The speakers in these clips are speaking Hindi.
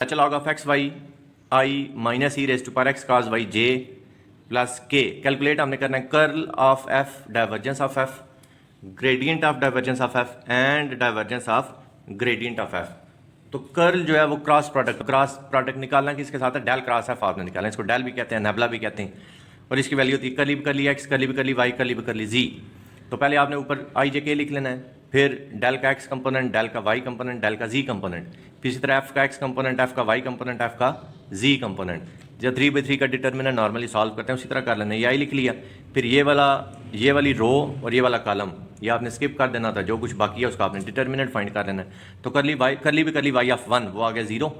log of x y I minus E raise to power x cos y j plus k calculate हमने करना है curl of f divergence of f gradient of divergence of f and divergence of gradient of f। तो कर्ल जो है वो क्रॉस प्रोडक्ट निकालना किसके साथ है, डेल क्रॉस f आपने निकालना, इसको डेल भी कहते हैं, नेबला भी कहते हैं। और इसकी वैल्यू होती है कर्ली करली x कर्ली करली y कर्ली करली z। तो पहले आपने ऊपर आई जे के लिख लेना है, फिर डेल का x कंपोनेंट, डेल का y कंपोनेंट, डेल का z कंपोनेंट, फिर इसी तरह f का x कंपोनेंट, f का y कंपोनेंट, f का z कंपोनेंट। जब 3/3 का डिटर्मिनेंट नॉर्मली सॉल्व करते हैं उसी तरह कर लेना है। ये आई लिख लिया, फिर ये वाली रो और ये वाला कॉलम ये आपने स्किप कर देना था, जो कुछ बाकी है उसका आपने डिटर्मिनेंट फाइंड कर लेना है। तो करली y ऑफ 1 वो आ गया 0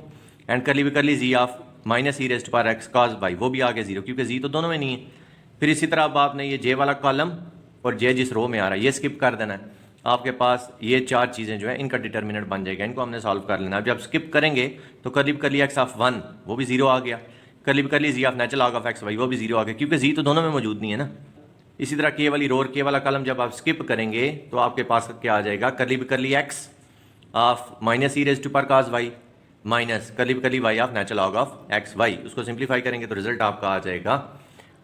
and curl z of minus E raise to power x cos y वो भी आ गया 0 क्योंकि z तो दोनों में नहीं है। फिर इसी तरह अब आपने ये j वाला कॉलम और j जिस रो में आ रहा है ये स्किप कर देना है। आपके पास ये चार चीज़ें जो है इनका डिटर्मिनेंट बन जाएगा, इनको हमने सॉल्व कर लेना है। जब स्किप करेंगे तो करली x ऑफ 1 वो भी 0 आ गया, curl z of natural log of x y वो भी 0 आ गया क्योंकि z तो दोनों में मौजूद नहीं है ना। इसी तरह के वाली रो और के वाला कॉलम जब आप स्किप करेंगे तो आपके पास क्या आ जाएगा, curl x of minus E raise to power cos y minus curl y of natural log of x y. उसको सिंप्लीफाई करेंगे तो रिजल्ट आपका आ जाएगा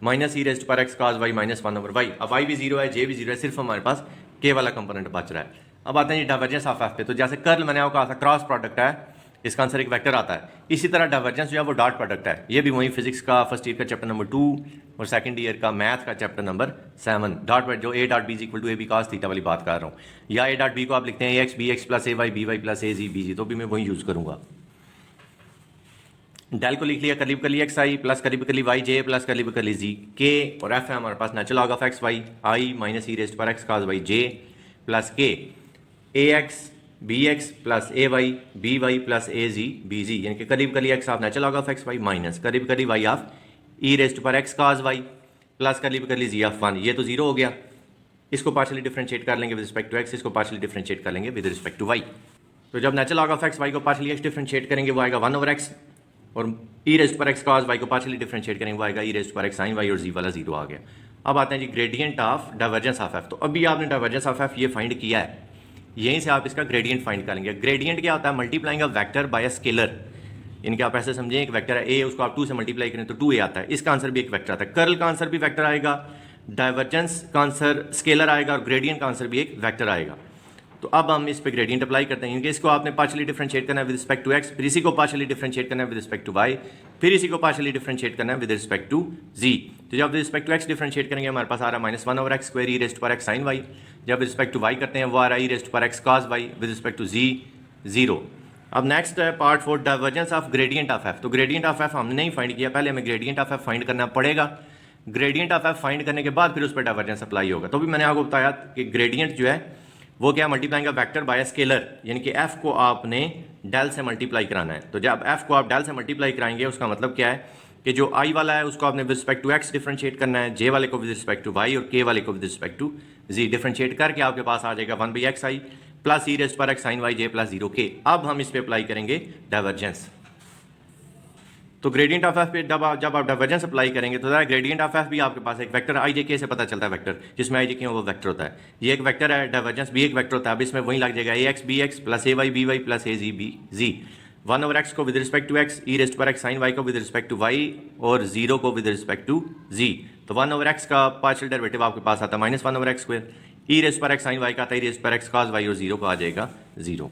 minus E raise to power x cos y minus 1/y। अब y भी 0 है, j भी 0 है, सिर्फ हमारे पास के वाला कंपोनेंट बच रहा है। अब आते हैं जी डाइवर्जेंस ऑफ f पे। तो जैसे कर्ल मैंने आपको कहा था क्रॉस प्रोडक्ट है, इसका आंसर एक वेक्टर आता है। इसी तरह डाइवर्जेंस जो है वो डॉट प्रोडक्ट है, ये भी वही फिजिक्स का फर्स्ट ईयर का चैप्टर नंबर 2 और सेकंड ईयर का मैथ का चैप्टर नंबर 7 डॉट जो a dot b is equal to a b cos theta वाली बात कर रहा हूँ, या a डॉट बी को आप लिखते हैं ax bx plus ay by plus az bg, तो भी मैं वही यूज करूंगा। डेल को लिख लिया curl X I plus curl Y J plus curl Z K, और एफ है हमारे पास natural log of x Y I minus E raise to power x cos y J plus K A X B X plus A Y B Y plus A Z B Z, यानी कि curl X of natural log of x Y minus curl Y of E raise to power x cos y plus curl g of 1। ये तो 0 हो गया, इसको पार्शियली डिफरेंशिएट कर लेंगे विद रिस्पेक्ट टू एक्स, इसको पार्शियली डिफरेंशिएट कर लेंगे विद रिस्पेक्ट टू वाई। तो जब natural log of x y को पार्शियली एक्स डिफरेंशिएट करेंगे वो आएगा 1/x, और ई रेज पर एक्स cos y को पार्शियली डिफरेंशिएट करेंगे वो आएगा ई रेज पर एक्स sin y, और जी वाला 0 आ गया। अब आते हैं Z gradient of divergence of f। तो अभी आपने डाइवर्जेंस ऑफ f ये फाइंड किया है, यहीं से आप इसका ग्रेडियंट फाइंड करेंगे। ग्रेडियंट क्या होता है, multiplying a vector by a scalar. इनके आप ऐसे समझें एक वेक्टर है a, उसको आप 2 से मल्टीप्लाई करें तो 2a आता है, इसका आंसर भी एक वेक्टर आता है। कर्ल का आंसर भी वेक्टर आएगा, डाइवर्जेंस का आंसर स्केलर आएगा, और ग्रेडियंट का आंसर भी एक वेक्टर आएगा। तो अब हम इस पे ग्रेडियंट अप्लाई करते हैं। इनके इसको आपने पार्शियली डिफरेंशिएट करना है विद रिस्पेक्ट टू एक्स, फिर इसी को पार्शियली डिफरेंशिएट करना है विद रिस्पेक्ट टू वाई, फिर इसी को पार्शियली डिफरेंशिएट करना है विद रिस्पेक्ट टू जी। तो जब with respect to X differentiate करेंगे हमारे पास आ रहा है -1/x square E raise to power x sin y। जब विद रिस्पेक्ट टू वाई करते हैं वो आ रहा है E raise to power x cos y with respect to Z 0। अब नेक्स्ट है part 4 divergence of gradient of f। तो ग्रेडियंट ऑफ f हमने नहीं फाइंड किया, पहले हमें ग्रेडियंट ऑफ f फाइंड करना पड़ेगा। ग्रेडियंट ऑफ f फाइंड करने के बाद फिर उस पर डाइवर्जेंस अप्लाई होगा। तो भी मैंने आपको बताया कि ग्रेडियंट जो है वो क्या, मल्टीप्लाइंग का वेक्टर बाय स्केलर, यानी कि f को आपने डेल से मल्टीप्लाई कराना है। तो जब f को आप डेल से मल्टीप्लाई कराएंगे उसका मतलब क्या है कि जो i वाला है उसको आपने with respect to x differentiate करना है, j वाले को विद रिस्पेक्ट टू y, और k वाले को with respect to z differentiate करके आपके पास आ जाएगा 1/xi प्लस ई रेज पर x sin y j plus 0k। अब हम इस पे अप्लाई करेंगे डाइवर्जेंस। तो ग्रेडियंट ऑफ f पे जब आप डाइवर्जेंस अप्लाई करेंगे तो ग्रेडियंट ऑफ f भी आपके पास एक वेक्टर आई जे के से पता चलता है, वेक्टर जिसमें आई जे के वो वेक्टर होता है, ये एक वेक्टर है, डाइवर्जेंस भी एक वेक्टर होता है। अब इसमें वही लग जाएगा ax bx plus ay by plus az bz, 1/x को with respect to x, e raise to power x sin y को विद रिस्पेक्ट टू y, और 0 को विद रिस्पेक्ट टू z। तो 1/x का पार्शियल डेरिवेटिव आपके पास आता है -1/x square, E raise to power x sin y का आता है E raise to power x cos y, और 0 को आ जाएगा 0।